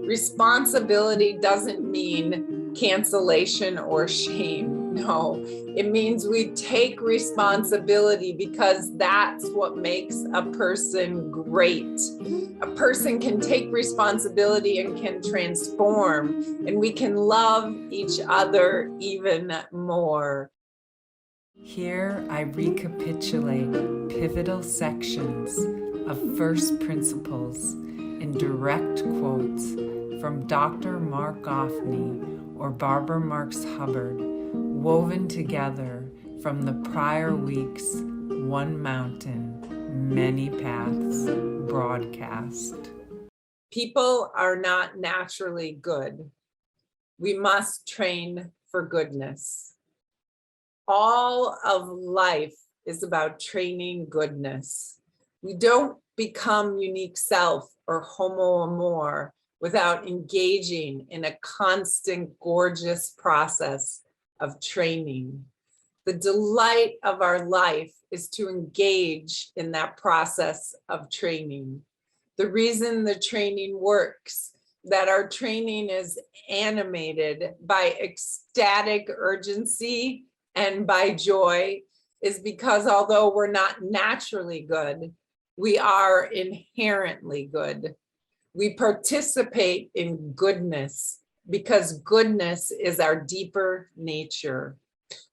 Responsibility doesn't mean cancellation or shame. No, it means we take responsibility because that's what makes a person great. A person can take responsibility and can transform, and we can love each other even more. Here I recapitulate pivotal sections of first principles in direct quotes from Dr. Marc Gafni or Barbara Marx Hubbard, woven together from the prior week's One Mountain, Many Paths broadcast. People are not naturally good. We must train for goodness. All of life is about training goodness. We don't become unique self or homo amor without engaging in a constant, gorgeous process of training. The delight of our life is to engage in that process of training. The reason the training works, that our training is animated by ecstatic urgency and by joy, is because although we're not naturally good, we are inherently good. We participate in goodness because goodness is our deeper nature.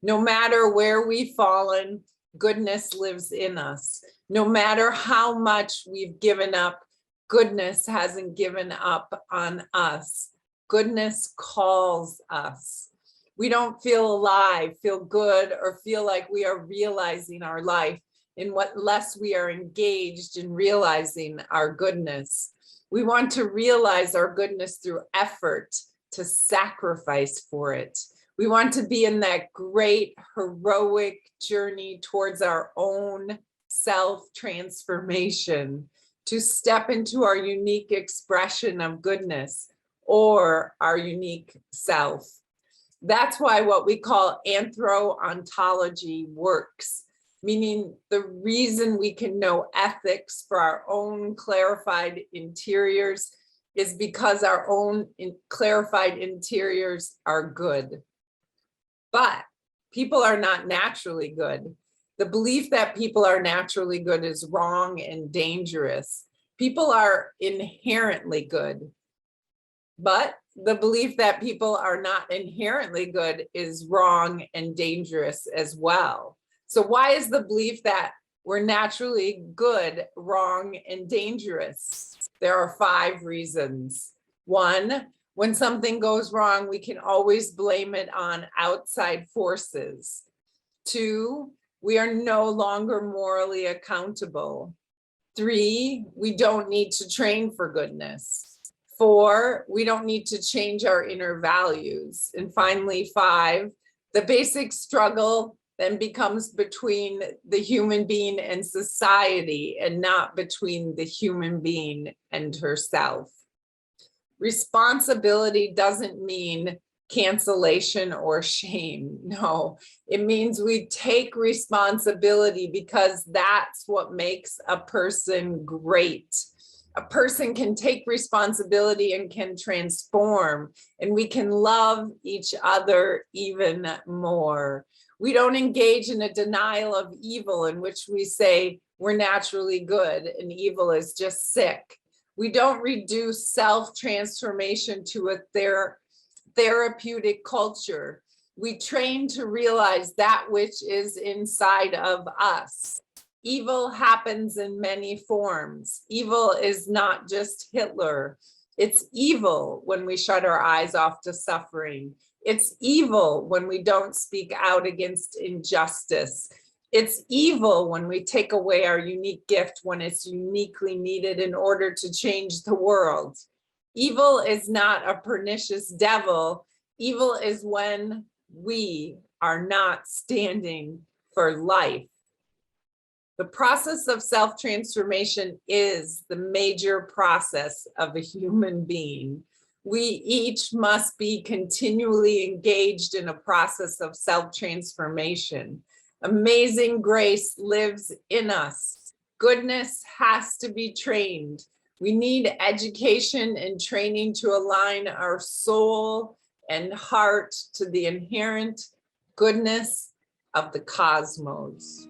No matter where we've fallen, goodness lives in us. No matter how much we've given up, goodness hasn't given up on us. Goodness calls us. We don't feel alive, feel good, or feel like we are realizing our life unless we are engaged in realizing our goodness. We want to realize our goodness through effort, to sacrifice for it. We want to be in that great heroic journey towards our own self-transformation, to step into our unique expression of goodness or our unique self. That's why what we call anthro-ontology works, meaning the reason we can know ethics for our own clarified interiors is because our own clarified interiors are good. But people are not naturally good. The belief that people are naturally good is wrong and dangerous. People are inherently good. But the belief that people are not inherently good is wrong and dangerous as well. So why is the belief that we're naturally good wrong and dangerous? There are 5 reasons. 1, when something goes wrong, we can always blame it on outside forces. 2, we are no longer morally accountable. 3, we don't need to train for goodness. 4, we don't need to change our inner values. And finally, 5, the basic struggle then becomes between the human being and society and not between the human being and herself. Responsibility doesn't mean cancellation or shame. No, it means we take responsibility because that's what makes a person great. A person can take responsibility and can transform, and we can love each other even more. We don't engage in a denial of evil in which we say we're naturally good and evil is just sick. We don't reduce self-transformation to a therapeutic culture. We train to realize that which is inside of us. Evil happens in many forms. Evil is not just Hitler. It's evil when we shut our eyes off to suffering. It's evil when we don't speak out against injustice. It's evil when we take away our unique gift when it's uniquely needed in order to change the world. Evil is not a pernicious devil. Evil is when we are not standing for life. The process of self-transformation is the major process of a human being. We each must be continually engaged in a process of self-transformation. Amazing grace lives in us. Goodness has to be trained. We need education and training to align our soul and heart to the inherent goodness of the cosmos.